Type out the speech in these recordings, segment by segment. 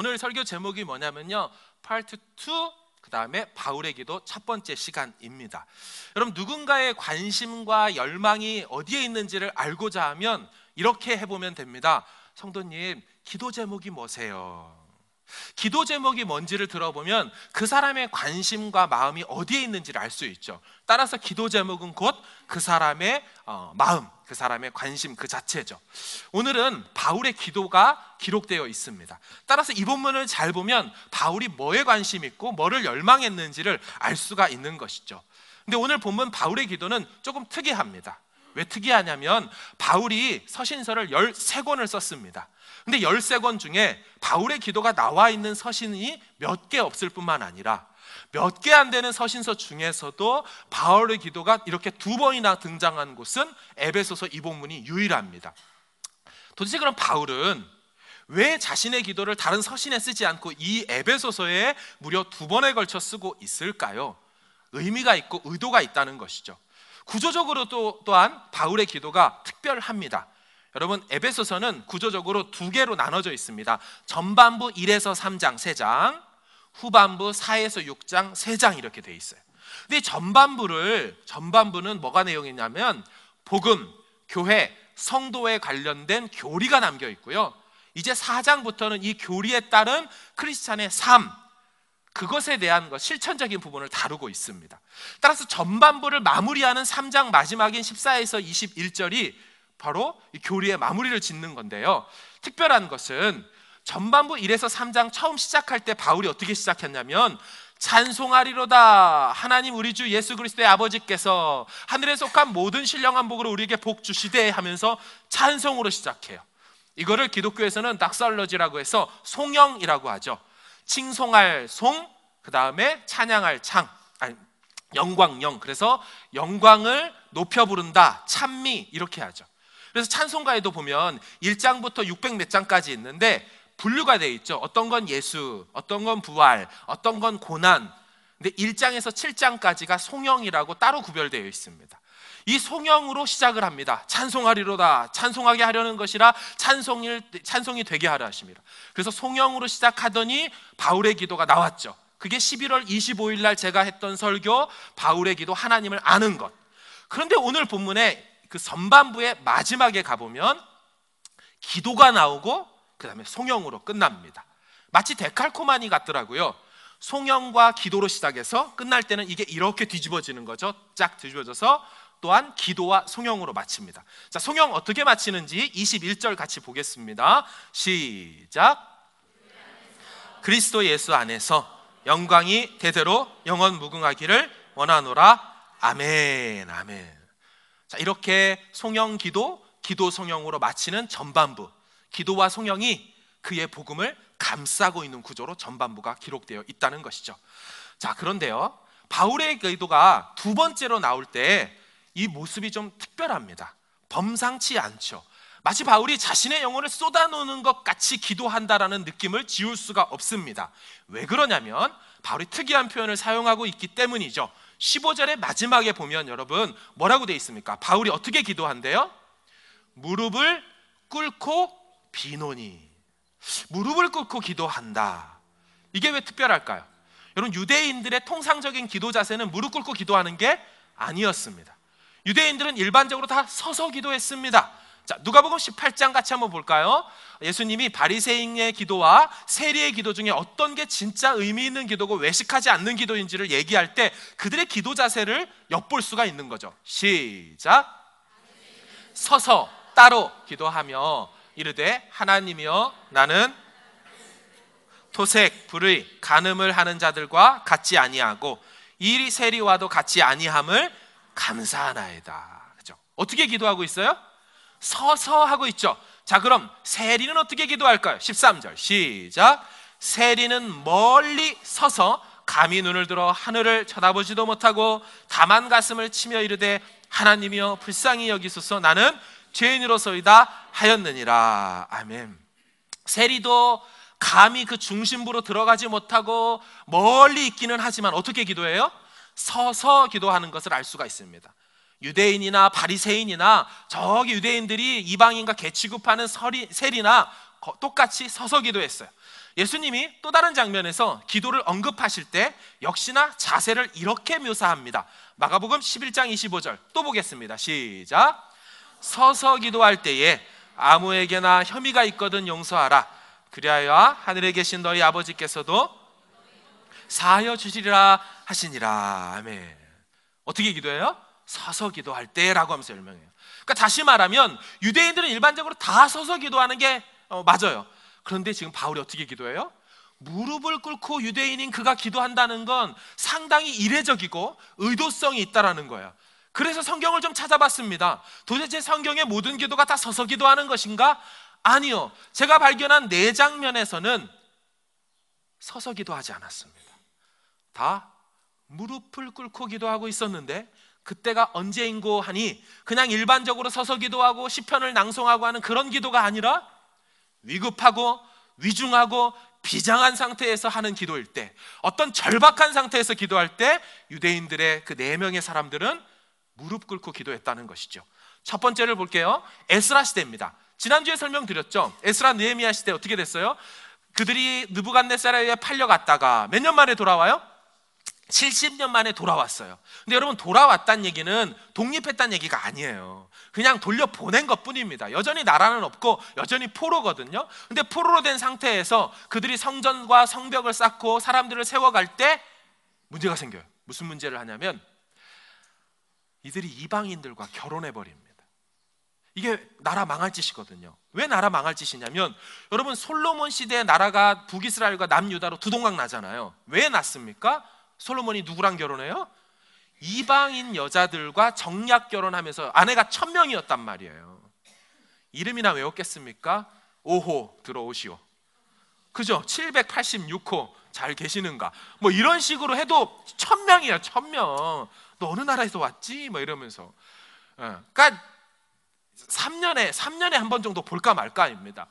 오늘 설교 제목이 뭐냐면요, 파트 2, 그 다음에 바울의 기도 첫 번째 시간입니다. 여러분, 누군가의 관심과 열망이 어디에 있는지를 알고자 하면 이렇게 해보면 됩니다. 성도님, 기도 제목이 뭐세요? 기도 제목이 뭔지를 들어보면 그 사람의 관심과 마음이 어디에 있는지를 알 수 있죠. 따라서 기도 제목은 곧 그 사람의 마음, 그 사람의 관심 그 자체죠. 오늘은 바울의 기도가 기록되어 있습니다. 따라서 이 본문을 잘 보면 바울이 뭐에 관심 있고 뭐를 열망했는지를 알 수가 있는 것이죠. 근데 오늘 본문 바울의 기도는 조금 특이합니다. 왜 특이하냐면 바울이 서신서를 13권을 썼습니다. 근데 13권 중에 바울의 기도가 나와 있는 서신이 몇 개 없을 뿐만 아니라 몇 개 안 되는 서신서 중에서도 바울의 기도가 이렇게 2번이나 등장한 곳은 에베소서 이 본문이 유일합니다. 도대체 그럼 바울은 왜 자신의 기도를 다른 서신에 쓰지 않고 이 에베소서에 무려 2번에 걸쳐 쓰고 있을까요? 의미가 있고 의도가 있다는 것이죠. 구조적으로 또한 바울의 기도가 특별합니다. 여러분, 에베소서는 구조적으로 2개로 나눠져 있습니다. 전반부 1에서 3장 3장, 후반부 4에서 6장 3장 이렇게 돼 있어요. 근데 전반부는 뭐가 내용이냐면 복음, 교회, 성도에 관련된 교리가 담겨 있고요. 이제 4장부터는 이 교리에 따른 크리스찬의 삶, 그것에 대한 실천적인 부분을 다루고 있습니다. 따라서 전반부를 마무리하는 3장 마지막인 14에서 21절이 바로 이 교리의 마무리를 짓는 건데요. 특별한 것은 전반부 1에서 3장 처음 시작할 때 바울이 어떻게 시작했냐면 찬송하리로다 하나님 우리 주 예수 그리스도의 아버지께서 하늘에 속한 모든 신령한 복으로 우리에게 복 주시되 하면서 찬송으로 시작해요. 이거를 기독교에서는 닥살러지라고 해서 송영이라고 하죠. 칭송할 송, 그 다음에 찬양할 창, 영광영. 그래서 영광을 높여 부른다, 찬미 이렇게 하죠. 그래서 찬송가에도 보면 1장부터 600 몇 장까지 있는데 분류가 되어 있죠. 어떤 건 예수, 어떤 건 부활, 어떤 건 고난. 근데 1장에서 7장까지가 송영이라고 따로 구별되어 있습니다. 이 송영으로 시작을 합니다. 찬송하리로다, 찬송하게 하려는 것이라 찬송이 되게 하려 하심이라. 그래서 송영으로 시작하더니 바울의 기도가 나왔죠. 그게 11월 25일 날 제가 했던 설교, 바울의 기도 하나님을 아는 것. 그런데 오늘 본문에 그 전반부의 마지막에 가보면 기도가 나오고 그 다음에 송영으로 끝납니다. 마치 데칼코마니 같더라고요. 송영과 기도로 시작해서 끝날 때는 이게 이렇게 뒤집어지는 거죠. 쫙 뒤집어져서 또한 기도와 송영으로 마칩니다. 자, 송영 어떻게 마치는지 21절 같이 보겠습니다. 시작. 그리스도 예수 안에서 영광이 대대로 영원 무궁하기를 원하노라. 아멘, 아멘. 자, 이렇게 송영 기도, 기도 송영으로 마치는 전반부, 기도와 송영이 그의 복음을 감싸고 있는 구조로 전반부가 기록되어 있다는 것이죠. 자, 그런데요, 바울의 기도가 2번째로 나올 때 이 모습이 좀 특별합니다. 범상치 않죠. 마치 바울이 자신의 영혼을 쏟아놓는 것 같이 기도한다라는 느낌을 지울 수가 없습니다. 왜 그러냐면 바울이 특이한 표현을 사용하고 있기 때문이죠. 15절의 마지막에 보면 여러분 뭐라고 되어 있습니까? 바울이 어떻게 기도한대요? 무릎을 꿇고 비노니. 무릎을 꿇고 기도한다. 이게 왜 특별할까요? 여러분, 유대인들의 통상적인 기도 자세는 무릎 꿇고 기도하는 게 아니었습니다. 유대인들은 일반적으로 다 서서 기도했습니다. 자, 누가복음 18장 같이 한번 볼까요? 예수님이 바리새인의 기도와 세리의 기도 중에 어떤 게 진짜 의미 있는 기도고 외식하지 않는 기도인지를 얘기할 때 그들의 기도 자세를 엿볼 수가 있는 거죠. 시작. 서서 따로 기도하며 이르되 하나님이여 나는 토색, 불의, 간음을 하는 자들과 같지 아니하고 이 세리와도 같지 아니함을 감사하나이다. 그렇죠? 어떻게 기도하고 있어요? 서서 하고 있죠. 자, 그럼 세리는 어떻게 기도할까요? 13절 시작. 세리는 멀리 서서 감히 눈을 들어 하늘을 쳐다보지도 못하고 다만 가슴을 치며 이르되 하나님이여 불쌍히 여기소서 나는 죄인으로서이다 하였느니라. 아멘. 세리도 감히 그 중심부로 들어가지 못하고 멀리 있기는 하지만 어떻게 기도해요? 서서 기도하는 것을 알 수가 있습니다. 유대인이나 바리새인이나 저기 유대인들이 이방인과 개취급하는 세리나 똑같이 서서 기도했어요. 예수님이 또 다른 장면에서 기도를 언급하실 때 역시나 자세를 이렇게 묘사합니다. 마가복음 11장 25절 또 보겠습니다. 시작. 서서 기도할 때에 아무에게나 혐의가 있거든 용서하라. 그리하여 하늘에 계신 너희 아버지께서도 사하여 주시리라 하시니라. 아멘. 어떻게 기도해요? 서서 기도할 때라고 하면서 설명해요. 그러니까 다시 말하면 유대인들은 일반적으로 다 서서 기도하는 게 맞아요. 그런데 지금 바울이 어떻게 기도해요? 무릎을 꿇고 유대인인 그가 기도한다는 건 상당히 이례적이고 의도성이 있다라는 거예요. 그래서 성경을 좀 찾아봤습니다. 도대체 성경의 모든 기도가 다 서서 기도하는 것인가? 아니요. 제가 발견한 4장면에서는 서서 기도하지 않았습니다. 다 무릎을 꿇고 기도하고 있었는데 그때가 언제인고 하니 그냥 일반적으로 서서 기도하고 시편을 낭송하고 하는 그런 기도가 아니라 위급하고 위중하고 비장한 상태에서 하는 기도일 때, 어떤 절박한 상태에서 기도할 때 유대인들의 그 4명의 사람들은 무릎 꿇고 기도했다는 것이죠. 첫 번째를 볼게요. 에스라 시대입니다. 지난주에 설명드렸죠. 에스라 느헤미야 시대 어떻게 됐어요? 그들이 느부갓네살에 의해 팔려갔다가 몇 년 만에 돌아와요? 70년 만에 돌아왔어요. 근데 여러분, 돌아왔다는 얘기는 독립했다는 얘기가 아니에요. 그냥 돌려보낸 것뿐입니다. 여전히 나라는 없고 여전히 포로거든요. 근데 포로로 된 상태에서 그들이 성전과 성벽을 쌓고 사람들을 세워갈 때 문제가 생겨요. 무슨 문제를 하냐면 이들이 이방인들과 결혼해버립니다. 이게 나라 망할 짓이거든요. 왜 나라 망할 짓이냐면, 여러분, 솔로몬 시대에 나라가 북이스라엘과 남유다로 두 동강 나잖아요. 왜 났습니까? 솔로몬이 누구랑 결혼해요? 이방인 여자들과 정략 결혼하면서 아내가 1000명이었단 말이에요. 이름이나 외웠겠습니까? 5호 들어오시오. 그죠? 786호 잘 계시는가? 뭐 이런 식으로 해도 1000명이에요. 1000명. 너 어느 나라에서 왔지? 뭐 이러면서. 그러니까 3년에 한 번 정도 볼까 말까입니다.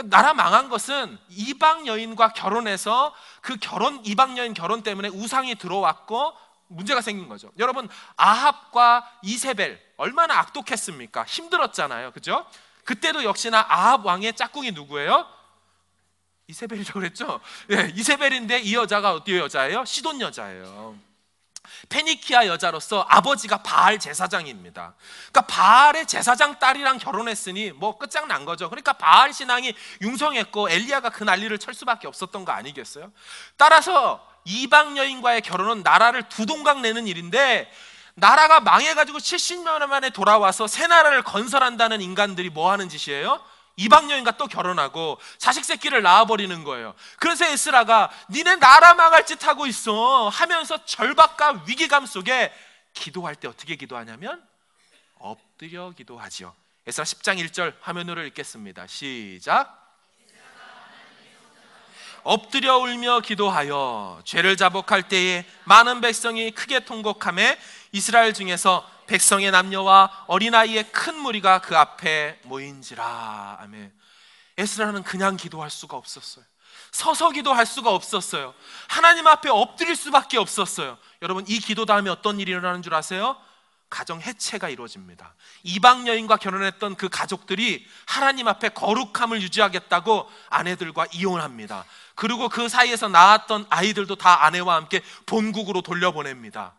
나라 망한 것은 이방 여인과 결혼해서 그 이방 여인 결혼 때문에 우상이 들어왔고 문제가 생긴 거죠. 여러분, 아합과 이세벨 얼마나 악독했습니까? 힘들었잖아요. 그죠? 그때도 역시나 아합 왕의 짝꿍이 누구예요? 이세벨이라고 그랬죠? 네, 이세벨인데 이 여자가 어디 여자예요? 시돈 여자예요. 페니키아 여자로서 아버지가 바알 제사장입니다. 그러니까 바알의 제사장 딸이랑 결혼했으니 뭐 끝장난 거죠. 그러니까 바알 신앙이 융성했고 엘리야가 그 난리를 칠 수밖에 없었던 거 아니겠어요? 따라서 이방 여인과의 결혼은 나라를 두 동강 내는 일인데, 나라가 망해가지고 70년 만에 돌아와서 새 나라를 건설한다는 인간들이 뭐 하는 짓이에요? 이방 여인과 또 결혼하고 자식 새끼를 낳아버리는 거예요. 그래서 에스라가 니네 나라 망할 짓 하고 있어 하면서 절박과 위기감 속에 기도할 때 어떻게 기도하냐면 엎드려 기도하지요. 에스라 10장 1절 화면으로 읽겠습니다. 시작. 엎드려 울며 기도하여 죄를 자복할 때에 많은 백성이 크게 통곡하며 이스라엘 중에서 백성의 남녀와 어린아이의 큰 무리가 그 앞에 모인지라. 아멘. 에스라는 그냥 기도할 수가 없었어요. 서서 기도할 수가 없었어요. 하나님 앞에 엎드릴 수밖에 없었어요. 여러분, 이 기도 다음에 어떤 일이 일어나는 줄 아세요? 가정 해체가 이루어집니다. 이방 여인과 결혼했던 그 가족들이 하나님 앞에 거룩함을 유지하겠다고 아내들과 이혼합니다. 그리고 그 사이에서 낳았던 아이들도 다 아내와 함께 본국으로 돌려보냅니다.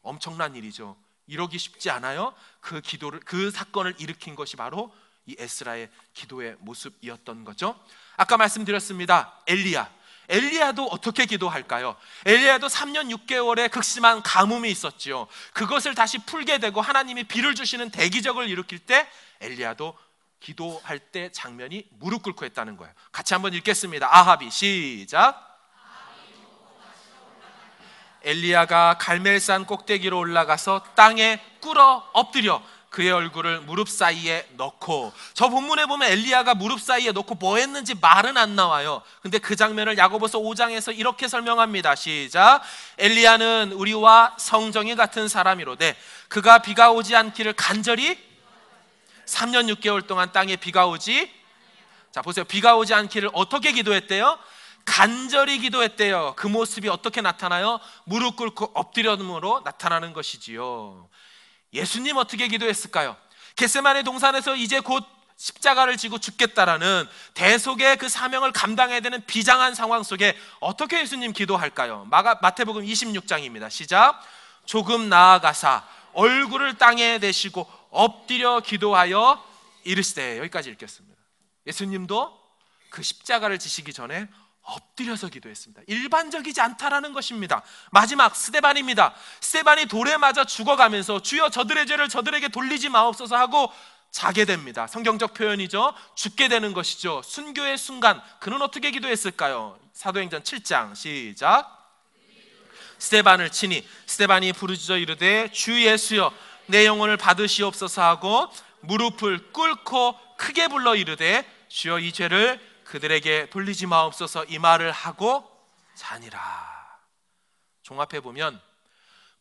엄청난 일이죠. 이러기 쉽지 않아요. 그 사건을 일으킨 것이 바로 이 에스라의 기도의 모습이었던 거죠. 아까 말씀드렸습니다. 엘리야도 어떻게 기도할까요? 엘리야도 3년 6개월의 극심한 가뭄이 있었지요. 그것을 다시 풀게 되고 하나님이 비를 주시는 대기적을 일으킬 때 엘리야도 기도할 때 장면이 무릎 꿇고 했다는 거예요. 같이 한번 읽겠습니다. 아합이 시작. 엘리야가 갈멜산 꼭대기로 올라가서 땅에 꿇어 엎드려 그의 얼굴을 무릎 사이에 넣고. 저 본문에 보면 엘리야가 무릎 사이에 넣고 뭐 했는지 말은 안 나와요. 근데 그 장면을 야고보서 5장에서 이렇게 설명합니다. 시작. 엘리야는 우리와 성정이 같은 사람이로되 그가 비가 오지 않기를 간절히 3년 6개월 동안 땅에 비가 오지. 자 보세요. 비가 오지 않기를 어떻게 기도했대요? 간절히 기도했대요. 그 모습이 어떻게 나타나요? 무릎 꿇고 엎드림으로 나타나는 것이지요. 예수님 어떻게 기도했을까요? 겟세마네 동산에서 이제 곧 십자가를 지고 죽겠다라는 대속의 그 사명을 감당해야 되는 비장한 상황 속에 어떻게 예수님 기도할까요? 마태복음 26장입니다. 시작. 조금 나아가사 얼굴을 땅에 대시고 엎드려 기도하여 이르시되. 여기까지 읽겠습니다. 예수님도 그 십자가를 지시기 전에 엎드려서 기도했습니다. 일반적이지 않다라는 것입니다. 마지막 스데반입니다. 스데반이 돌에 맞아 죽어가면서 주여 저들의 죄를 저들에게 돌리지 마옵소서 하고 자게 됩니다. 성경적 표현이죠. 죽게 되는 것이죠. 순교의 순간 그는 어떻게 기도했을까요? 사도행전 7장 시작. 스데반을 치니 스데반이 부르짖어 이르되 주 예수여 내 영혼을 받으시옵소서 하고 무릎을 꿇고 크게 불러 이르되 주여 이 죄를 그들에게 돌리지 마옵소서 이 말을 하고 자니라. 종합해보면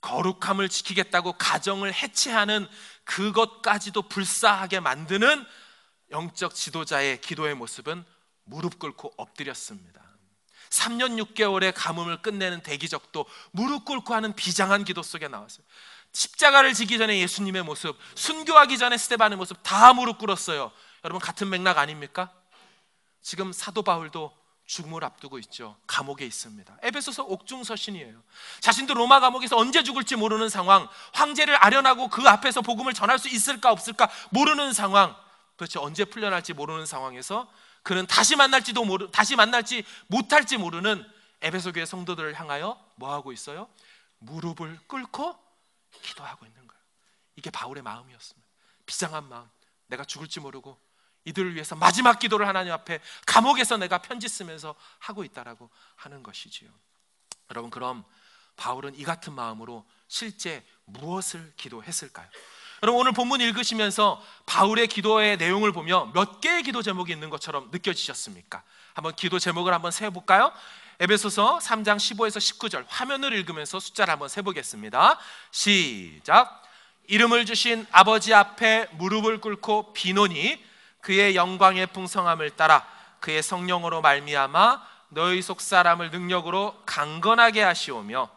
거룩함을 지키겠다고 가정을 해체하는 그것까지도 불사하게 만드는 영적 지도자의 기도의 모습은 무릎 꿇고 엎드렸습니다. 3년 6개월의 가뭄을 끝내는 대기적도 무릎 꿇고 하는 비장한 기도 속에 나왔어요. 십자가를 지기 전에 예수님의 모습, 순교하기 전에 스데반의 모습 다 무릎 꿇었어요. 여러분 같은 맥락 아닙니까? 지금 사도 바울도 죽음을 앞두고 있죠. 감옥에 있습니다. 에베소서 옥중서신이에요. 자신도 로마 감옥에서 언제 죽을지 모르는 상황, 황제를 아련하고 그 앞에서 복음을 전할 수 있을까 없을까 모르는 상황, 도대체 언제 풀려날지 모르는 상황에서 그는 다시 만날지 못할지 모르는 에베소 교회 성도들을 향하여 뭐 하고 있어요? 무릎을 꿇고 기도하고 있는 거예요. 이게 바울의 마음이었습니다. 비장한 마음. 내가 죽을지 모르고 이들을 위해서 마지막 기도를 하나님 앞에 감옥에서 내가 편지 쓰면서 하고 있다라고 하는 것이지요. 여러분, 그럼 바울은 이 같은 마음으로 실제 무엇을 기도했을까요? 여러분, 오늘 본문 읽으시면서 바울의 기도의 내용을 보며 몇 개의 기도 제목이 있는 것처럼 느껴지셨습니까? 한번 기도 제목을 한번 세볼까요? 에베소서 3장 15에서 19절 화면을 읽으면서 숫자를 한번 세보겠습니다. 시작. 이름을 주신 아버지 앞에 무릎을 꿇고 비노니 그의 영광의 풍성함을 따라 그의 성령으로 말미암아 너희 속사람을 능력으로 강건하게 하시오며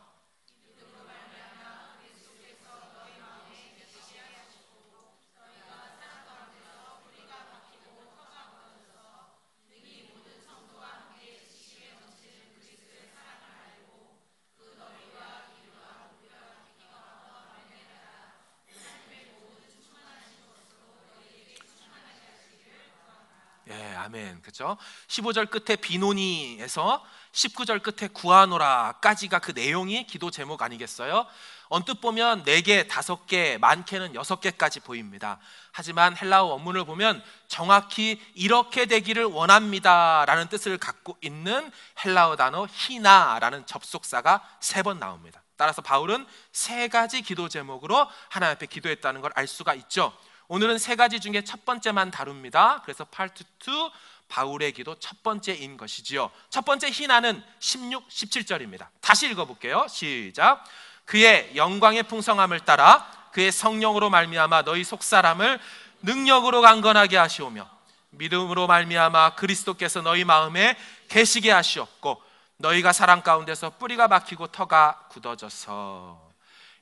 아멘. 그렇죠? 15절 끝에 비노니에서 19절 끝에 구하노라까지가 그 내용이 기도 제목 아니겠어요? 언뜻 보면 4개, 5개, 많게는 6개까지 보입니다. 하지만 헬라어 원문을 보면 정확히 이렇게 되기를 원합니다 라는 뜻을 갖고 있는 헬라어 단어 히나라는 접속사가 3번 나옵니다. 따라서 바울은 3가지 기도 제목으로 하나님 앞에 기도했다는 걸 알 수가 있죠. 오늘은 3가지 중에 첫 번째만 다룹니다. 그래서 파트 2 바울의 기도 첫 번째인 것이지요. 첫 번째 히나는 16, 17절입니다. 다시 읽어볼게요. 시작. 그의 영광의 풍성함을 따라 그의 성령으로 말미암아 너희 속사람을 능력으로 강건하게 하시오며 믿음으로 말미암아 그리스도께서 너희 마음에 계시게 하시옵고 너희가 사랑 가운데서 뿌리가 박히고 터가 굳어져서.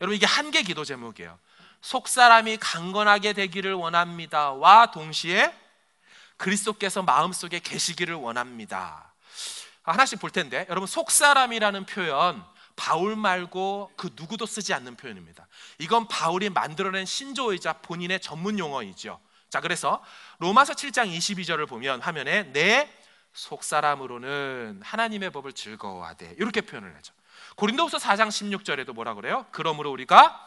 여러분, 이게 한 개 기도 제목이에요. 속사람이 강건하게 되기를 원합니다와 동시에 그리스도께서 마음속에 계시기를 원합니다. 하나씩 볼 텐데, 여러분, 속사람이라는 표현 바울 말고 그 누구도 쓰지 않는 표현입니다. 이건 바울이 만들어낸 신조어이자 본인의 전문 용어이죠. 자, 그래서 로마서 7장 22절을 보면 화면에 내 속사람으로는 하나님의 법을 즐거워하되 이렇게 표현을 하죠. 고린도후서 4장 16절에도 뭐라 그래요? 그러므로 우리가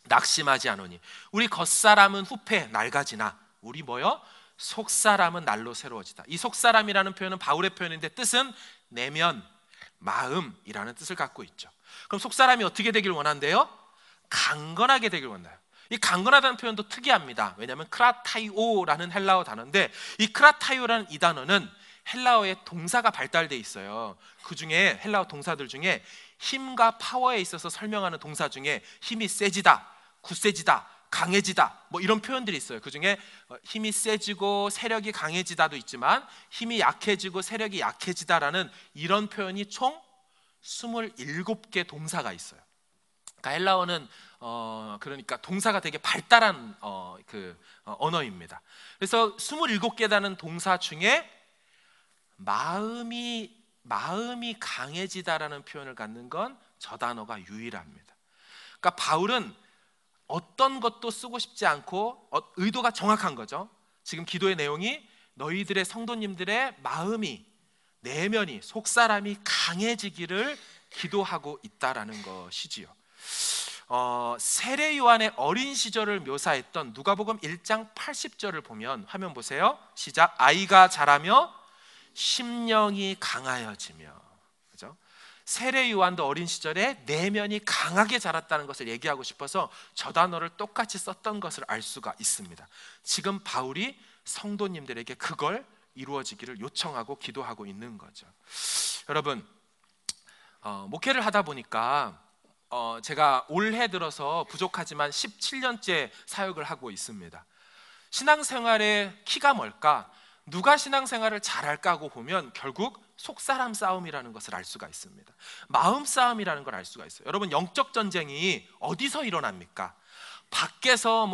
낙심하지 않으니 우리 겉사람은 후패 낡아지나 우리 뭐요? 속사람은 날로 새로워지다. 이 속사람이라는 표현은 바울의 표현인데 뜻은 내면, 마음이라는 뜻을 갖고 있죠. 그럼 속사람이 어떻게 되길 원한대요? 강건하게 되길 원해요. 이 강건하다는 표현도 특이합니다. 왜냐하면 크라타이오라는 헬라어 단어인데 이 크라타이오라는 이 단어는 헬라어에 동사가 발달되어 있어요. 그 중에 헬라어 동사들 중에 힘과 파워에 있어서 설명하는 동사 중에 힘이 세지다, 굳세지다, 강해지다 뭐 이런 표현들이 있어요. 그 중에 힘이 세지고 세력이 강해지다도 있지만 힘이 약해지고 세력이 약해지다라는 이런 표현이 총 27개 동사가 있어요. 그러니까 헬라어는 그러니까 동사가 되게 발달한 언어입니다. 그래서 27개라는 동사 중에 마음이 강해지다라는 표현을 갖는 건 저 단어가 유일합니다. 그러니까 바울은 어떤 것도 쓰고 싶지 않고 의도가 정확한 거죠. 지금 기도의 내용이 너희들의 성도님들의 마음이, 내면이, 속사람이 강해지기를 기도하고 있다라는 것이지요. 세례 요한의 어린 시절을 묘사했던 누가복음 1장 80절을 보면, 화면 보세요. 시작. 아이가 자라며 심령이 강하여지며. 그죠? 세례 요한도 어린 시절에 내면이 강하게 자랐다는 것을 얘기하고 싶어서 저 단어를 똑같이 썼던 것을 알 수가 있습니다. 지금 바울이 성도님들에게 그걸 이루어지기를 요청하고 기도하고 있는 거죠. 여러분, 목회를 하다 보니까 제가 올해 들어서 부족하지만 17년째 사역을 하고 있습니다. 신앙생활의 키가 뭘까? 누가 신앙생활을 잘할까 하고 보면 결국 속사람 싸움이라는 것을 알 수가 있습니다. 마음 싸움이라는 걸 알 수가 있어요. 여러분, 영적 전쟁이 어디서 일어납니까? 밖에서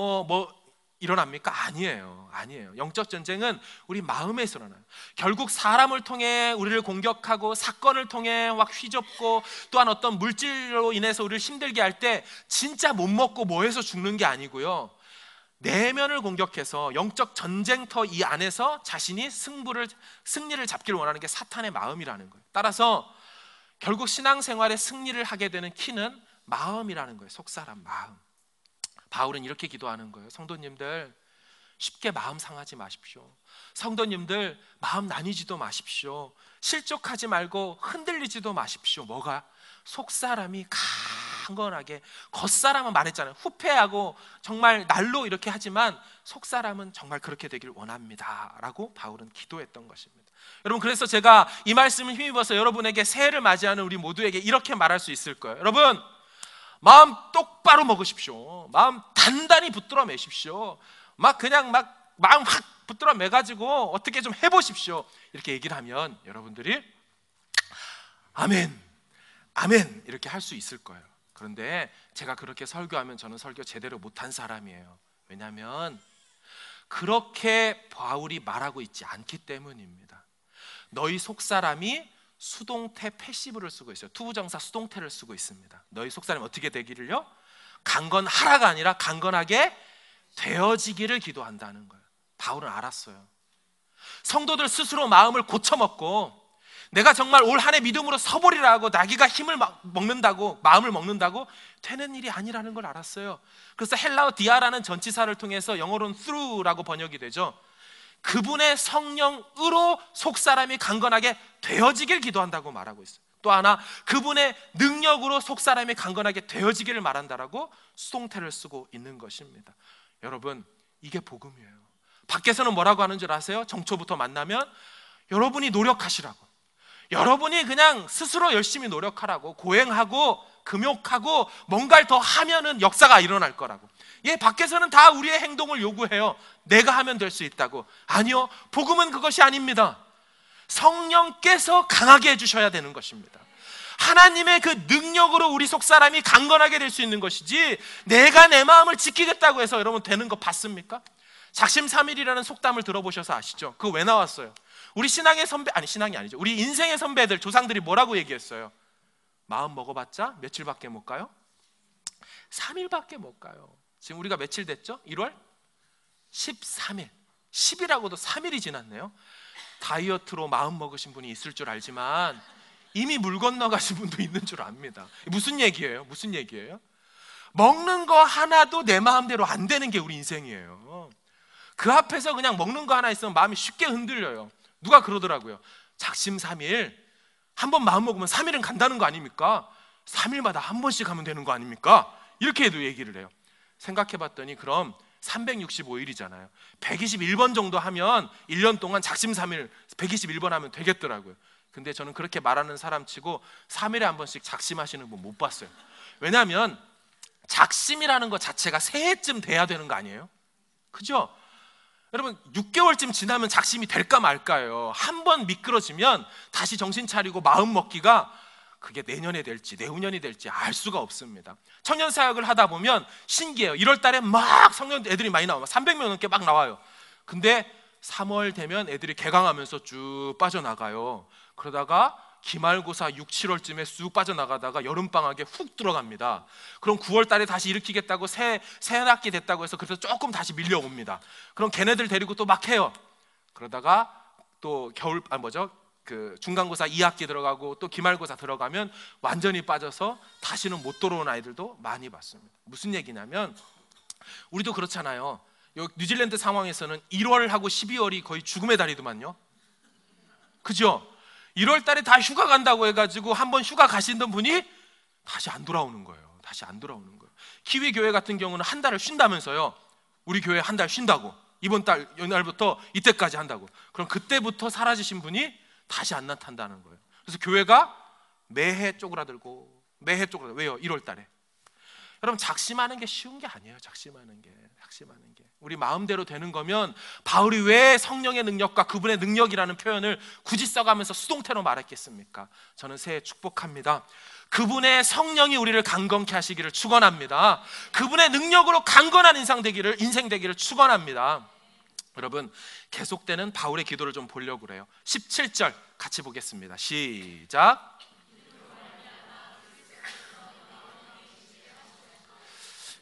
일어납니까? 아니에요. 영적 전쟁은 우리 마음에서 일어나요. 결국 사람을 통해 우리를 공격하고 사건을 통해 막 휘젓고 또한 어떤 물질로 인해서 우리를 힘들게 할 때 진짜 못 먹고 뭐해서 죽는 게 아니고요, 내면을 공격해서 영적 전쟁터 이 안에서 자신이 승리를 잡기를 원하는 게 사탄의 마음이라는 거예요. 따라서 결국 신앙생활에 승리를 하게 되는 키는 마음이라는 거예요. 속사람 마음. 바울은 이렇게 기도하는 거예요. 성도님들, 쉽게 마음 상하지 마십시오. 성도님들, 마음 나뉘지도 마십시오. 실족하지 말고 흔들리지도 마십시오. 뭐가? 속사람이 강건하게, 겉사람은 말했잖아요. 후패하고 정말 날로 이렇게 하지만 속사람은 정말 그렇게 되길 원합니다 라고 바울은 기도했던 것입니다. 여러분, 그래서 제가 이 말씀을 힘입어서 여러분에게 새해를 맞이하는 우리 모두에게 이렇게 말할 수 있을 거예요. 여러분, 마음 똑바로 먹으십시오. 마음 단단히 붙들어 매십시오. 그냥 마음 확 붙들어 매가지고 어떻게 좀 해보십시오. 이렇게 얘기를 하면 여러분들이 아멘, 아멘 이렇게 할 수 있을 거예요. 그런데 제가 그렇게 설교하면 저는 설교 제대로 못한 사람이에요. 왜냐하면 그렇게 바울이 말하고 있지 않기 때문입니다. 너희 속사람이 수동태 패시브를 쓰고 있어요. 투부정사 수동태를 쓰고 있습니다. 너희 속사람이 어떻게 되기를요? 강건하라가 아니라 강건하게 되어지기를 기도한다는 거예요. 바울은 알았어요. 성도들 스스로 마음을 고쳐먹고 내가 정말 올 한 해 믿음으로 서보리라 하고 나기가 힘을 먹는다고, 마음을 먹는다고 되는 일이 아니라는 걸 알았어요. 그래서 헬라어 디아라는 전치사를 통해서 영어로는 through라고 번역이 되죠. 그분의 성령으로 속사람이 강건하게 되어지길 기도한다고 말하고 있어요. 또 하나, 그분의 능력으로 속사람이 강건하게 되어지기를 말한다라고 수동태를 쓰고 있는 것입니다. 여러분, 이게 복음이에요. 밖에서는 뭐라고 하는 줄 아세요? 정초부터 만나면 여러분이 노력하시라고, 여러분이 그냥 스스로 열심히 노력하라고, 고행하고 금욕하고 뭔가를 더 하면은 역사가 일어날 거라고. 밖에서는 다 우리의 행동을 요구해요. 내가 하면 될 수 있다고. 아니요, 복음은 그것이 아닙니다. 성령께서 강하게 해주셔야 되는 것입니다. 하나님의 그 능력으로 우리 속사람이 강건하게 될 수 있는 것이지, 내가 내 마음을 지키겠다고 해서 여러분 되는 거 봤습니까? 작심삼일이라는 속담을 들어보셔서 아시죠? 그거 왜 나왔어요? 우리 신앙의 선배, 신앙이 아니죠, 우리 인생의 선배들, 조상들이 뭐라고 얘기했어요? 마음 먹어봤자 며칠밖에 못 가요? 3일밖에 못 가요. 지금 우리가 며칠 됐죠? 1월 13일, 10이라고도 3일이 지났네요. 다이어트로 마음 먹으신 분이 있을 줄 알지만 이미 물 건너가신 분도 있는 줄 압니다. 무슨 얘기예요? 먹는 거 하나도 내 마음대로 안 되는 게 우리 인생이에요. 그 앞에서 그냥 먹는 거 하나 있으면 마음이 쉽게 흔들려요. 누가 그러더라고요. 작심삼일, 한 번 마음 먹으면 3일은 간다는 거 아닙니까? 3일마다 한 번씩 하면 되는 거 아닙니까? 이렇게 해도 얘기를 해요. 생각해봤더니 그럼 365일이잖아요. 121번 정도 하면 1년 동안 작심삼일 121번 하면 되겠더라고요. 근데 저는 그렇게 말하는 사람 치고 3일에 한 번씩 작심하시는 분 못 봤어요. 왜냐하면 작심이라는 것 자체가 새해쯤 돼야 되는 거 아니에요? 그죠? 여러분, 6개월쯤 지나면 작심이 될까 말까요. 한 번 미끄러지면 다시 정신 차리고 마음 먹기가 그게 내년에 될지 내후년이 될지 알 수가 없습니다. 청년 사역을 하다 보면 신기해요. 1월 달에 막 청년 애들이 많이 나와요. 300명 넘게 막 나와요. 근데 3월 되면 애들이 개강하면서 쭉 빠져나가요. 그러다가 기말고사 6, 7월쯤에 쑥 빠져나가다가 여름방학에 훅 들어갑니다. 그럼 9월 달에 다시 일으키겠다고 새 학기 됐다고 해서 그래서 조금 다시 밀려옵니다. 그럼 걔네들 데리고 또 막 해요. 그러다가 또 그 중간고사 2학기 들어가고 또 기말고사 들어가면 완전히 빠져서 다시는 못 돌아온 아이들도 많이 봤습니다. 무슨 얘기냐면 우리도 그렇잖아요. 뉴질랜드 상황에서는 1월하고 12월이 거의 죽음의 달이더만요. 그죠? 1월 달에 다 휴가 간다고 해가지고 한번 휴가 가시던 분이 다시 안 돌아오는 거예요. 다시 안 돌아오는 거예요. 키위 교회 같은 경우는 한 달을 쉰다면서요. 우리 교회 한 달 쉰다고. 이번 달 연날부터 이때까지 한다고. 그럼 그때부터 사라지신 분이 다시 안 나타난다는 거예요. 그래서 교회가 매해 쪼그라들고 왜요? 1월 달에. 여러분, 작심하는 게 쉬운 게 아니에요. 작심하는 게. 우리 마음대로 되는 거면 바울이 왜 성령의 능력과 그분의 능력이라는 표현을 굳이 써가면서 수동태로 말했겠습니까? 저는 새해 축복합니다. 그분의 성령이 우리를 강건케 하시기를 축원합니다. 그분의 능력으로 강건한 인생 되기를 축원합니다. 여러분, 계속되는 바울의 기도를 좀 보려고 그래요. 17절 같이 보겠습니다. 시작.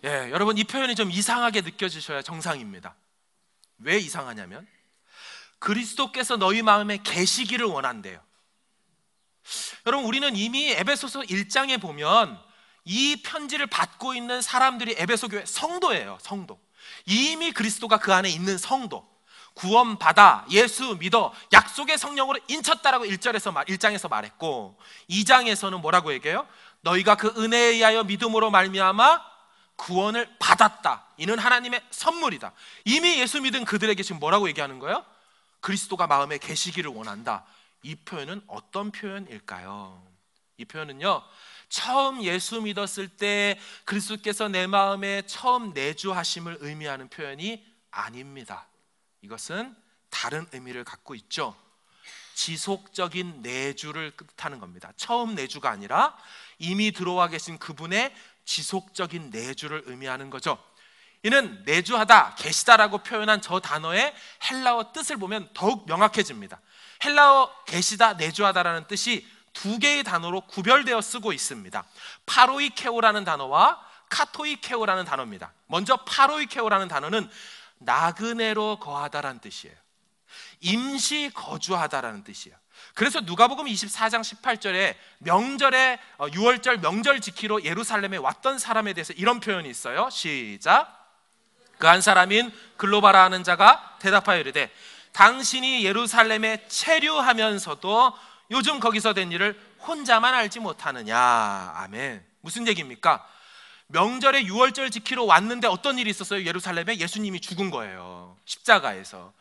예, 여러분, 이 표현이 좀 이상하게 느껴지셔야 정상입니다. 왜 이상하냐면 그리스도께서 너희 마음에 계시기를 원한대요. 여러분, 우리는 이미 에베소서 1장에 보면 이 편지를 받고 있는 사람들이 에베소 교회 성도예요. 성도. 이미 그리스도가 그 안에 있는 성도. 구원받아 예수 믿어 약속의 성령으로 인쳤다라고 1장에서 말했고, 2장에서는 뭐라고 얘기해요? 너희가 그 은혜에 의하여 믿음으로 말미암아 구원을 받았다. 이는 하나님의 선물이다. 이미 예수 믿은 그들에게 지금 뭐라고 얘기하는 거예요? 그리스도가 마음에 계시기를 원한다. 이 표현은 어떤 표현일까요? 이 표현은요, 처음 예수 믿었을 때 그리스도께서 내 마음에 처음 내주하심을 의미하는 표현이 아닙니다. 이것은 다른 의미를 갖고 있죠. 지속적인 내주를 뜻하는 겁니다. 처음 내주가 아니라 이미 들어와 계신 그분의 지속적인 내주를 의미하는 거죠. 이는 내주하다, 계시다라고 표현한 저 단어의 헬라어 뜻을 보면 더욱 명확해집니다. 헬라어 계시다, 내주하다라는 뜻이 두 개의 단어로 구별되어 쓰고 있습니다. 파로이케오라는 단어와 카토이케오라는 단어입니다. 먼저 파로이케오라는 단어는 나그네로 거하다라는 뜻이에요. 임시 거주하다라는 뜻이에요. 그래서 누가복음 24장 18절에 명절에 6월절 명절 지키러 예루살렘에 왔던 사람에 대해서 이런 표현이 있어요. 시작. 그 한 사람인 글로바라 하는 자가 대답하여 이르되 당신이 예루살렘에 체류하면서도 요즘 거기서 된 일을 혼자만 알지 못하느냐. 아멘. 무슨 얘기입니까? 명절에 6월절 지키러 왔는데 어떤 일이 있었어요? 예루살렘에 예수님이 죽은 거예요. 십자가에서.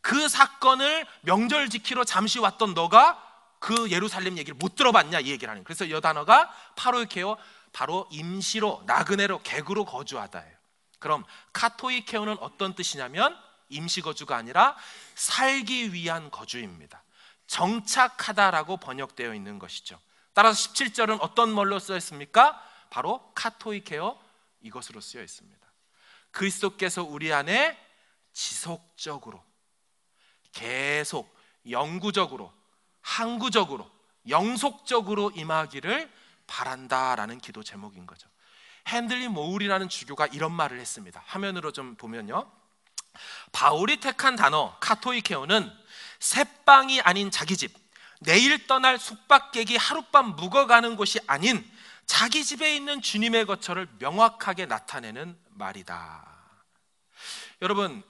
그 사건을 명절 지키러 잠시 왔던 너가 그 예루살렘 얘기를 못 들어봤냐, 이 얘기를 하는 거예요. 그래서 이 단어가 파로이케오, 바로 임시로, 나그네로, 객으로 거주하다예요. 그럼 카토이케오는 어떤 뜻이냐면 임시 거주가 아니라 살기 위한 거주입니다. 정착하다라고 번역되어 있는 것이죠. 따라서 17절은 어떤 말로 쓰여 있습니까? 바로 카토이케오, 이것으로 쓰여 있습니다. 그리스도께서 우리 안에 지속적으로, 계속, 영구적으로, 항구적으로, 영속적으로 임하기를 바란다라는 기도 제목인 거죠. 핸들리 모울이라는 주교가 이런 말을 했습니다. 화면으로 좀 보면요, 바울이 택한 단어 카토이케오는 새빵이 아닌 자기 집, 내일 떠날 숙박객이 하룻밤 묵어가는 곳이 아닌 자기 집에 있는 주님의 거처를 명확하게 나타내는 말이다. 여러분,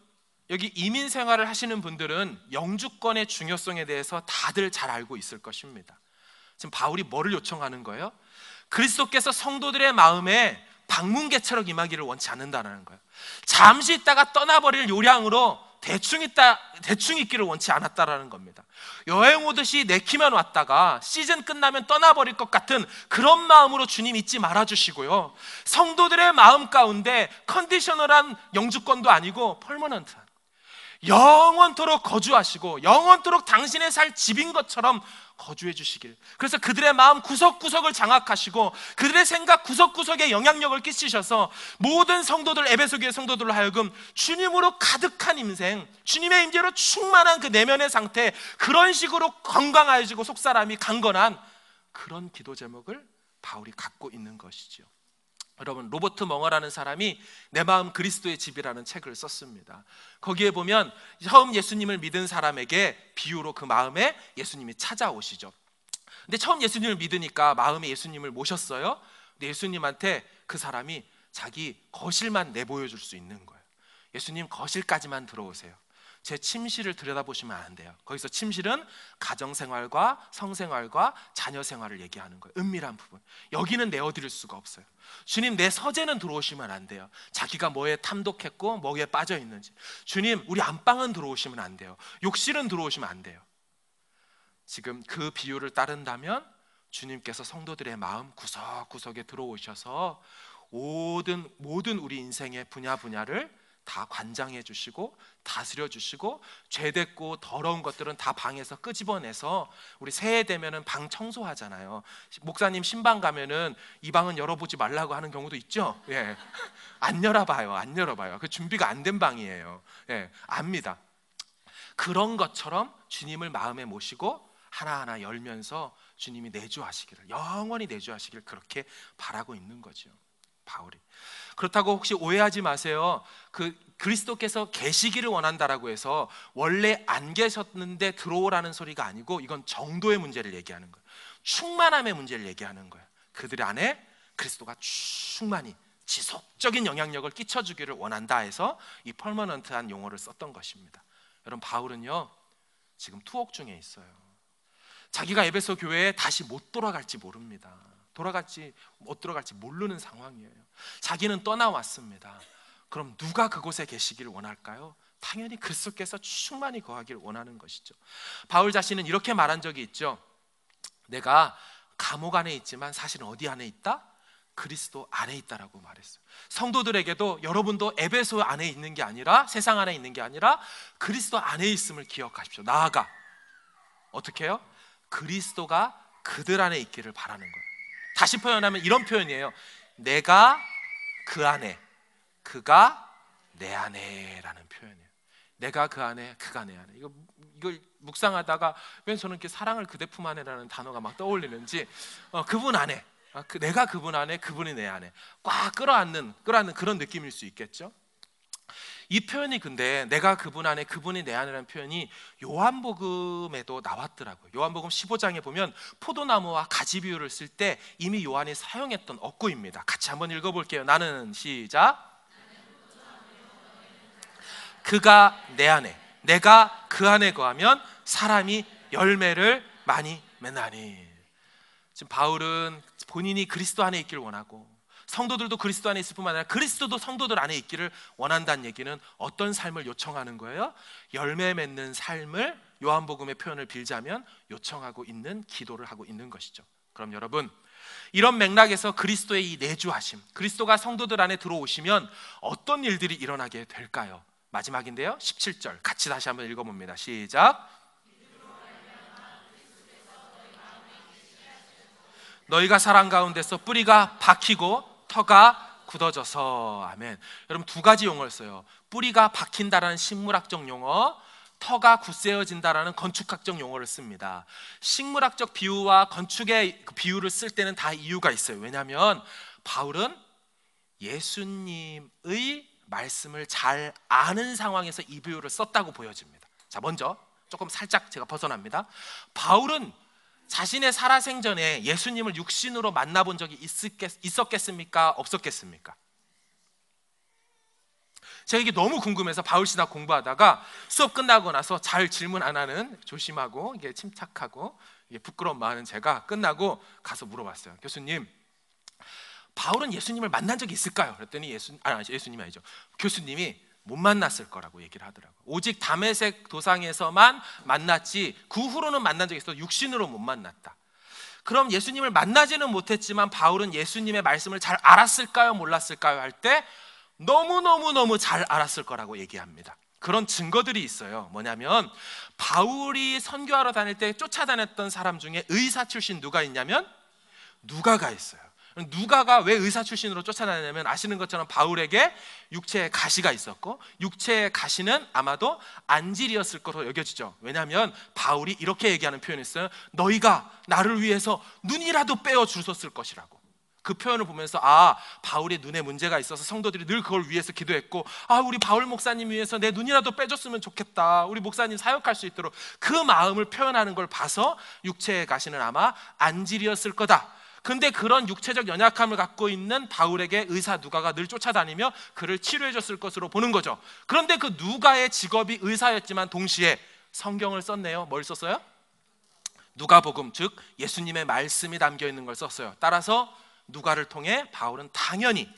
여기 이민 생활을 하시는 분들은 영주권의 중요성에 대해서 다들 잘 알고 있을 것입니다. 지금 바울이 뭐를 요청하는 거예요? 그리스도께서 성도들의 마음에 방문객처럼 임하기를 원치 않는다는 거예요. 잠시 있다가 떠나버릴 요량으로 대충 있기를 원치 않았다라는 겁니다. 여행 오듯이 내키면 왔다가 시즌 끝나면 떠나버릴 것 같은 그런 마음으로 주님 잊지 말아주시고요, 성도들의 마음 가운데 컨디셔널한 영주권도 아니고 퍼머넌트한 영원토록 거주하시고 영원토록 당신의 살 집인 것처럼 거주해 주시길. 그래서 그들의 마음 구석구석을 장악하시고 그들의 생각 구석구석에 영향력을 끼치셔서 모든 성도들, 에베소 교회 성도들로 하여금 주님으로 가득한 인생, 주님의 임재로 충만한 그 내면의 상태, 그런 식으로 건강해지고 속사람이 강건한 그런 기도 제목을 바울이 갖고 있는 것이죠. 여러분, 로버트 멍어라는 사람이 내 마음 그리스도의 집이라는 책을 썼습니다. 거기에 보면 처음 예수님을 믿은 사람에게 비유로 그 마음에 예수님이 찾아오시죠. 근데 처음 예수님을 믿으니까 마음에 예수님을 모셨어요. 근데 예수님한테 그 사람이 자기 거실만 내보여줄 수 있는 거예요. 예수님, 거실까지만 들어오세요. 제 침실을 들여다보시면 안 돼요. 거기서 침실은 가정생활과 성생활과 자녀생활을 얘기하는 거예요. 은밀한 부분. 여기는 내어드릴 수가 없어요. 주님, 내 서재는 들어오시면 안 돼요. 자기가 뭐에 탐독했고 뭐에 빠져 있는지. 주님, 우리 안방은 들어오시면 안 돼요. 욕실은 들어오시면 안 돼요. 지금 그 비유를 따른다면 주님께서 성도들의 마음 구석구석에 들어오셔서 모든 우리 인생의 분야를 다 관장해 주시고 다스려 주시고 죄됐고 더러운 것들은 다 방에서 끄집어내서, 우리 새해 되면은 방 청소하잖아요. 목사님 신방 가면은 이 방은 열어보지 말라고 하는 경우도 있죠. 예. 안 열어봐요. 그 준비가 안 된 방이에요. 예, 압니다. 그런 것처럼 주님을 마음에 모시고 하나하나 열면서 주님이 내주하시기를, 영원히 내주하시기를 그렇게 바라고 있는 거죠, 바울이. 그렇다고 혹시 오해하지 마세요. 그리스도께서 계시기를 원한다라고 해서 원래 안 계셨는데 들어오라는 소리가 아니고, 이건 정도의 문제를 얘기하는 거예요. 충만함의 문제를 얘기하는 거예요. 그들 안에 그리스도가 충만히 지속적인 영향력을 끼쳐주기를 원한다 해서 이 퍼머넌트한 용어를 썼던 것입니다. 여러분, 바울은요 지금 투옥 중에 있어요. 자기가 에베소 교회에 다시 못 돌아갈지 모릅니다. 못 들어갈지 모르는 상황이에요. 자기는 떠나왔습니다. 그럼 누가 그곳에 계시기를 원할까요? 당연히 그리스도께서 충만히 거하기를 원하는 것이죠. 바울 자신은 이렇게 말한 적이 있죠. 내가 감옥 안에 있지만 사실은 어디 안에 있다? 그리스도 안에 있다라고 말했어요. 성도들에게도 여러분도 에베소 안에 있는 게 아니라, 세상 안에 있는 게 아니라 그리스도 안에 있음을 기억하십시오. 나아가 어떻게 해요? 그리스도가 그들 안에 있기를 바라는 거예요. 다시 표현하면 이런 표현이에요. 내가 그 안에, 그가 내 안에라는 표현이에요. 내가 그 안에, 그가 내 안에. 이걸 묵상하다가 왜 저는 이렇게 사랑을 그대 품 안에라는 단어가 막 떠올리는지, 그분 안에, 내가 그분 안에, 그분이 내 안에 꽉 끌어안는 그런 느낌일 수 있겠죠. 이 표현이, 근데 내가 그분 안에, 그분이 내 안에라는 표현이 요한복음에도 나왔더라고요. 요한복음 15장에 보면 포도나무와 가지 비유를 쓸 때 이미 요한이 사용했던 어구입니다. 같이 한번 읽어볼게요. 나는, 시작. 그가 내 안에, 내가 그 안에 거하면 사람이 열매를 많이 맺나니. 지금 바울은 본인이 그리스도 안에 있기를 원하고, 성도들도 그리스도 안에 있을 뿐만 아니라 그리스도도 성도들 안에 있기를 원한다는 얘기는 어떤 삶을 요청하는 거예요? 열매 맺는 삶을, 요한복음의 표현을 빌자면 요청하고 있는, 기도를 하고 있는 것이죠. 그럼 여러분, 이런 맥락에서 그리스도의 이 내주하심, 그리스도가 성도들 안에 들어오시면 어떤 일들이 일어나게 될까요? 마지막인데요, 17절 같이 다시 한번 읽어봅니다. 시작. 너희가 사랑 가운데서 뿌리가 박히고 터가 굳어져서. 아멘. 여러분, 두 가지 용어를 써요. 뿌리가 박힌다라는 식물학적 용어, 터가 굳세어진다라는 건축학적 용어를 씁니다. 식물학적 비유와 건축의 비유를 쓸 때는 다 이유가 있어요. 왜냐하면 바울은 예수님의 말씀을 잘 아는 상황에서 이 비유를 썼다고 보여집니다. 자, 먼저 조금 살짝 제가 벗어납니다. 바울은 자신의 살아생전에 예수님을 육신으로 만나본 적이 있었겠습니까? 없었겠습니까? 제가 이게 너무 궁금해서 바울 신학 공부하다가 수업 끝나고 나서 잘 질문 안 하는, 조심하고 이게 침착하고 이게 부끄러운 마음은 제가 끝나고 가서 물어봤어요. 교수님, 바울은 예수님을 만난 적이 있을까요? 그랬더니 예수님이 아니죠. 교수님이 못 만났을 거라고 얘기를 하더라고요. 오직 다메섹 도상에서만 만났지 그 후로는 만난 적이 있어도 육신으로 못 만났다. 그럼 예수님을 만나지는 못했지만 바울은 예수님의 말씀을 잘 알았을까요? 몰랐을까요? 할 때 너무너무 잘 알았을 거라고 얘기합니다. 그런 증거들이 있어요. 뭐냐면 바울이 선교하러 다닐 때 쫓아다녔던 사람 중에 의사 출신 누가 있냐면 누가가 있어요. 누가가 왜 의사 출신으로 쫓아다녔냐면 아시는 것처럼 바울에게 육체에 가시가 있었고 육체의 가시는 아마도 안질이었을 것으로 여겨지죠. 왜냐하면 바울이 이렇게 얘기하는 표현이 있어요. 너희가 나를 위해서 눈이라도 빼어 주셨을 것이라고. 그 표현을 보면서 바울의 눈에 문제가 있어서 성도들이 늘 그걸 위해서 기도했고 우리 바울 목사님 위해서 내 눈이라도 빼줬으면 좋겠다, 우리 목사님 사역할 수 있도록 그 마음을 표현하는 걸 봐서 육체의 가시는 아마 안질이었을 거다. 근데 그런 육체적 연약함을 갖고 있는 바울에게 의사 누가가 늘 쫓아다니며 그를 치료해 줬을 것으로 보는 거죠. 그런데 그 누가의 직업이 의사였지만 동시에 성경을 썼네요. 뭘 썼어요? 누가복음, 즉 예수님의 말씀이 담겨 있는 걸 썼어요. 따라서 누가를 통해 바울은 당연히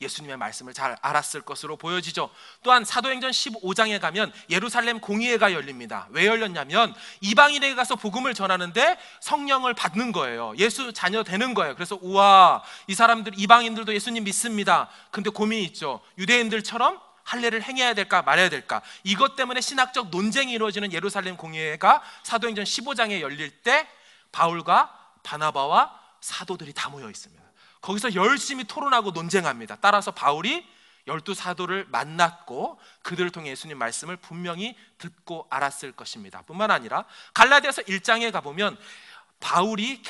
예수님의 말씀을 잘 알았을 것으로 보여지죠. 또한 사도행전 15장에 가면 예루살렘 공의회가 열립니다. 왜 열렸냐면 이방인에게 가서 복음을 전하는데 성령을 받는 거예요. 예수 자녀 되는 거예요. 그래서 우와, 이 사람들 이방인들도 예수님 믿습니다. 근데 고민이 있죠. 유대인들처럼 할례를 행해야 될까 말아야 될까. 이것 때문에 신학적 논쟁이 이루어지는 예루살렘 공의회가 사도행전 15장에 열릴 때 바울과 바나바와 사도들이 다 모여 있습니다. 거기서 열심히 토론하고 논쟁합니다. 따라서 바울이 12사도를 만났고 그들을 통해 예수님 말씀을 분명히 듣고 알았을 것입니다. 뿐만 아니라 갈라디아서 1장에 가보면 바울이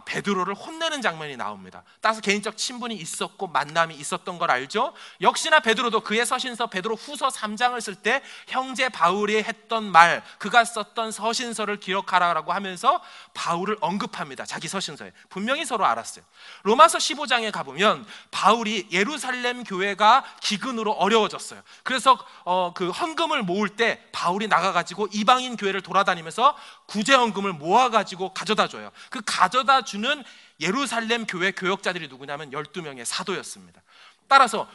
베드로를 혼내는 장면이 나옵니다. 따라서 개인적 친분이 있었고 만남이 있었던 걸 알죠. 역시나 베드로도 그의 서신서 베드로 후서 3장을 쓸 때 형제 바울이 했던 말, 그가 썼던 서신서를 기록하라고 하면서 바울을 언급합니다. 자기 서신서에 분명히 서로 알았어요. 로마서 15장에 가보면 바울이 예루살렘 교회가 기근으로 어려워졌어요. 그래서 그 헌금을 모을 때 바울이 나가가지고 이방인 교회를 돌아다니면서 구제헌금을 모아가지고 가져다 줘요. 그 가져다 주는 예루살렘 교회 교역자들이 누구냐면 12명의 사도였습니다. 따라서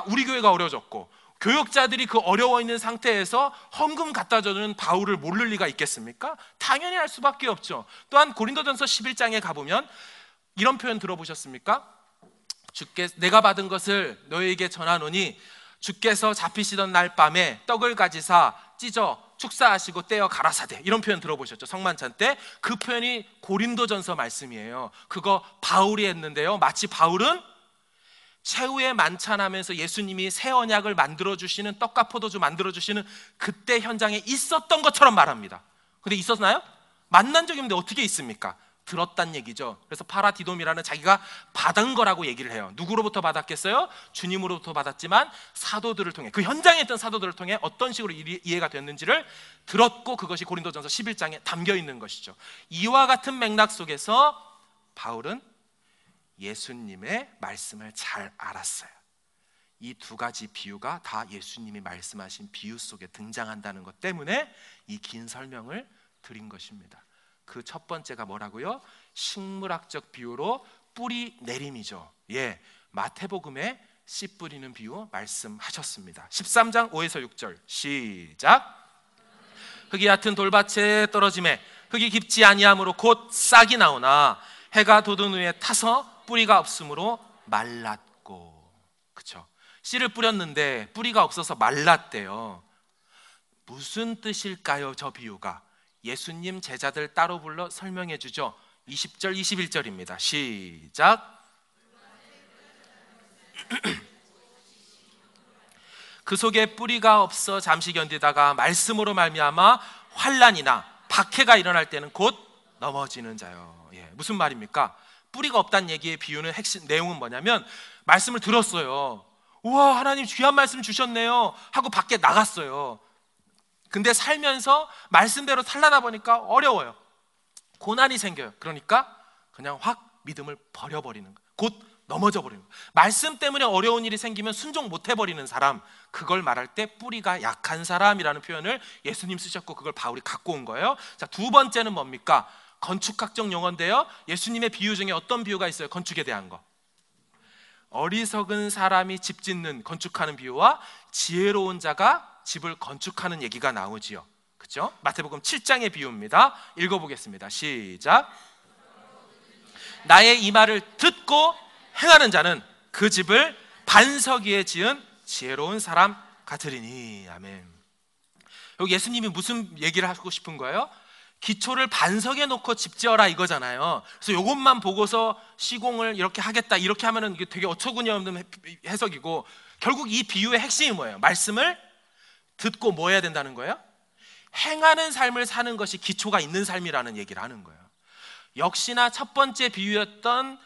우리 교회가 어려워졌고 교역자들이 그 어려워 있는 상태에서 헌금 갖다 주는 바울을 모를 리가 있겠습니까? 당연히 알 수밖에 없죠. 또한 고린도전서 11장에 가보면 이런 표현 들어보셨습니까? 내가 받은 것을 너희에게 전하노니 주께서 잡히시던 날 밤에 떡을 가지사 찢어 축사하시고 떼어 가라사대, 이런 표현 들어보셨죠? 성만찬 때. 그 표현이 고린도전서 말씀이에요. 그거 바울이 했는데요, 마치 바울은 최후의 만찬하면서 예수님이 새 언약을 만들어주시는, 떡과 포도주 만들어주시는 그때 현장에 있었던 것처럼 말합니다. 근데 있었나요? 만난 적이 없는데 어떻게 있습니까? 들었단 얘기죠. 그래서 파라디돔이라는 자기가 받은 거라고 얘기를 해요. 누구로부터 받았겠어요? 주님으로부터 받았지만 사도들을 통해, 그 현장에 있던 사도들을 통해 어떤 식으로 이해가 됐는지를 들었고 그것이 고린도전서 11장에 담겨 있는 것이죠. 이와 같은 맥락 속에서 바울은 예수님의 말씀을 잘 알았어요. 이 두 가지 비유가 다 예수님이 말씀하신 비유 속에 등장한다는 것 때문에 이 긴 설명을 드린 것입니다. 그 첫 번째가 뭐라고요? 식물학적 비유로 뿌리 내림이죠. 마태복음에 씨 뿌리는 비유 말씀하셨습니다. 13장 5에서 6절 시작. 흙이 얕은 돌밭에 떨어짐에 흙이 깊지 아니하므로 곧 싹이 나오나 해가 돋은 후에 타서 뿌리가 없으므로 말랐고. 그렇죠? 씨를 뿌렸는데 뿌리가 없어서 말랐대요. 무슨 뜻일까요? 저 비유가 예수님 제자들 따로 불러 설명해 주죠. 20절 21절입니다 시작. 그 속에 뿌리가 없어 잠시 견디다가 말씀으로 말미암아 환난이나 박해가 일어날 때는 곧 넘어지는 자요. 무슨 말입니까? 뿌리가 없다는 얘기의 비유는 핵심 내용은 뭐냐면, 말씀을 들었어요. 우와, 하나님 귀한 말씀 주셨네요 하고 밖에 나갔어요. 근데 살면서 말씀대로 살라다 보니까 어려워요. 고난이 생겨요. 그러니까 그냥 확 믿음을 버려버리는 거예요. 곧 넘어져 버리는 거예요. 말씀 때문에 어려운 일이 생기면 순종 못 해버리는 사람, 그걸 말할 때 뿌리가 약한 사람이라는 표현을 예수님 쓰셨고 그걸 바울이 갖고 온 거예요. 자, 두 번째는 뭡니까? 건축학적 용어인데요, 예수님의 비유 중에 어떤 비유가 있어요? 건축에 대한 거. 어리석은 사람이 집 짓는, 건축하는 비유와 지혜로운 자가 집을 건축하는 얘기가 나오지요. 그렇죠? 마태복음 7장의 비유입니다. 읽어보겠습니다. 시작. 나의 이 말을 듣고 행하는 자는 그 집을 반석 위에 지은 지혜로운 사람 같으리니. 아멘. 여기 예수님이 무슨 얘기를 하고 싶은 거예요? 기초를 반석에 놓고 집 지어라 이거잖아요. 그래서 이것만 보고서 시공을 이렇게 하겠다 이렇게 하면은 이게 되게 어처구니 없는 해석이고, 결국 이 비유의 핵심이 뭐예요? 말씀을 듣고 뭐 해야 된다는 거예요? 행하는 삶을 사는 것이 기초가 있는 삶이라는 얘기를 하는 거예요. 역시나 첫 번째 비유였던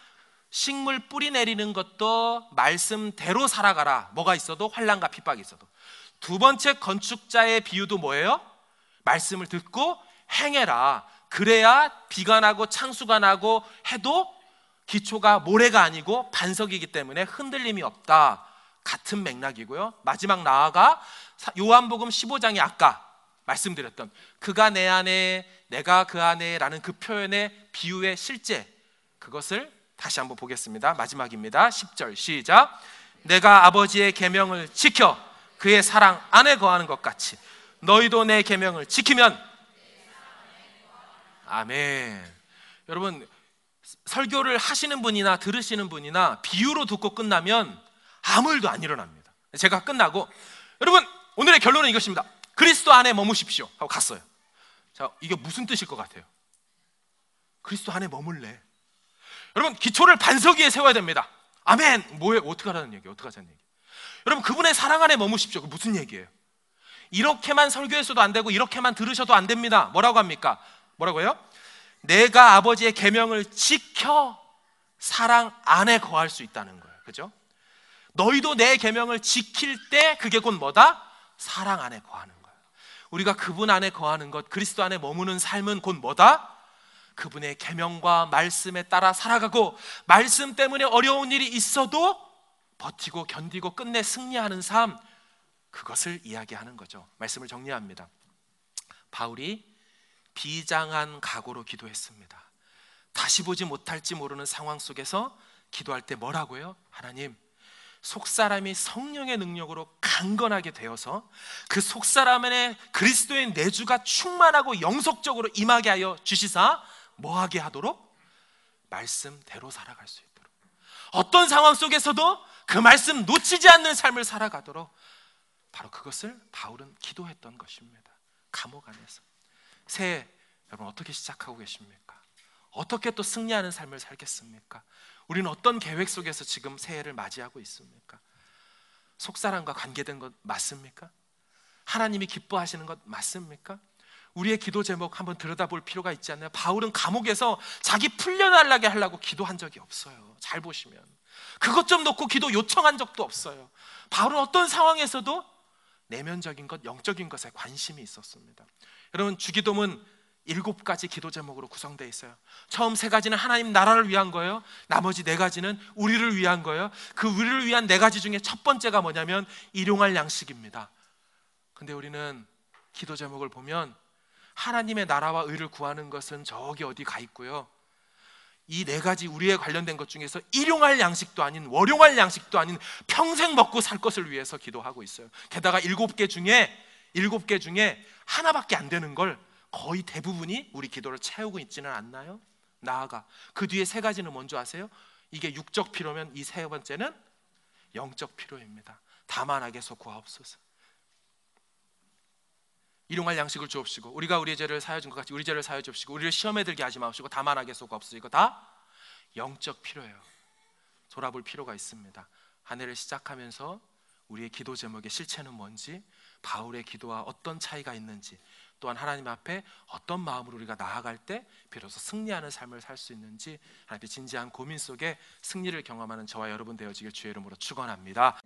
식물 뿌리 내리는 것도 말씀대로 살아가라. 뭐가 있어도, 환난과 핍박이 있어도. 두 번째 건축자의 비유도 뭐예요? 말씀을 듣고 행해라. 그래야 비가 나고 창수가 나고 해도 기초가 모래가 아니고 반석이기 때문에 흔들림이 없다. 같은 맥락이고요. 마지막 나아가 요한복음 15장에 아까 말씀드렸던 그가 내 안에 내가 그 안에 라는 그 표현의 비유의 실제, 그것을 다시 한번 보겠습니다. 마지막입니다. 10절 시작. 내가 아버지의 계명을 지켜 그의 사랑 안에 거하는 것 같이 너희도 내 계명을 지키면. 아멘. 여러분, 설교를 하시는 분이나 들으시는 분이나 비유로 듣고 끝나면 아무 일도 안 일어납니다. 제가 끝나고 여러분 오늘의 결론은 이것입니다. 그리스도 안에 머무십시오 하고 갔어요. 자, 이게 무슨 뜻일 것 같아요? 그리스도 안에 머물래. 여러분, 기초를 반석 위에 세워야 됩니다. 아멘. 뭐에 어떻게 하라는 얘기예요? 어떻게 하자는 얘기? 여러분, 그분의 사랑 안에 머무십시오. 그 무슨 얘기예요? 이렇게만 설교했어도 안 되고 이렇게만 들으셔도 안 됩니다. 뭐라고 합니까? 뭐라고요? 내가 아버지의 계명을 지켜 사랑 안에 거할 수 있다는 거예요. 그죠? 너희도 내 계명을 지킬 때 그게 곧 뭐다? 사랑 안에 거하는 거예요. 우리가 그분 안에 거하는 것, 그리스도 안에 머무는 삶은 곧 뭐다? 그분의 계명과 말씀에 따라 살아가고, 말씀 때문에 어려운 일이 있어도 버티고 견디고 끝내 승리하는 삶, 그것을 이야기하는 거죠. 말씀을 정리합니다. 바울이 비장한 각오로 기도했습니다. 다시 보지 못할지 모르는 상황 속에서 기도할 때 뭐라고요? 하나님, 속사람이 성령의 능력으로 강건하게 되어서 그 속사람의 그리스도의 내주가 충만하고 영속적으로 임하게 하여 주시사 뭐하게 하도록? 말씀대로 살아갈 수 있도록, 어떤 상황 속에서도 그 말씀 놓치지 않는 삶을 살아가도록, 바로 그것을 바울은 기도했던 것입니다. 감옥 안에서. 새해 여러분 어떻게 시작하고 계십니까? 어떻게 또 승리하는 삶을 살겠습니까? 우리는 어떤 계획 속에서 지금 새해를 맞이하고 있습니까? 속사람과 관계된 것 맞습니까? 하나님이 기뻐하시는 것 맞습니까? 우리의 기도 제목 한번 들여다볼 필요가 있지 않나요? 바울은 감옥에서 자기 풀려나게 하려고 기도한 적이 없어요. 잘 보시면 그것 좀 놓고 기도 요청한 적도 없어요. 바울은 어떤 상황에서도 내면적인 것, 영적인 것에 관심이 있었습니다. 여러분, 주기도문 7가지 기도 제목으로 구성되어 있어요. 처음 3가지는 하나님 나라를 위한 거예요. 나머지 4가지는 우리를 위한 거예요. 그 우리를 위한 4가지 중에 첫 번째가 뭐냐면 일용할 양식입니다. 근데 우리는 기도 제목을 보면 하나님의 나라와 의를 구하는 것은 저기 어디 가 있고요, 이 4가지 우리에 관련된 것 중에서 일용할 양식도 아닌, 월용할 양식도 아닌 평생 먹고 살 것을 위해서 기도하고 있어요. 게다가 7개 중에 하나밖에 안 되는 걸 거의 대부분이 우리 기도를 채우고 있지는 않나요? 나아가 그 뒤에 3가지는 뭔지 아세요? 이게 육적 필요면 이 3번째는 영적 필요입니다. 다만하게서 구하옵소서. 일용할 양식을 주옵시고, 우리가 우리의 죄를 사하여 준 것 같이 우리 죄를 사하여 주옵시고, 우리를 시험에 들게 하지 마옵시고, 다만하게서 구하옵소서. 이거 다 영적 필요예요. 돌아볼 필요가 있습니다. 한 해를 시작하면서 우리의 기도 제목의 실체는 뭔지, 바울의 기도와 어떤 차이가 있는지, 또한 하나님 앞에 어떤 마음으로 우리가 나아갈 때 비로소 승리하는 삶을 살 수 있는지, 하나님의 진지한 고민 속에 승리를 경험하는 저와 여러분 되어지길 주의 이름으로 축원합니다.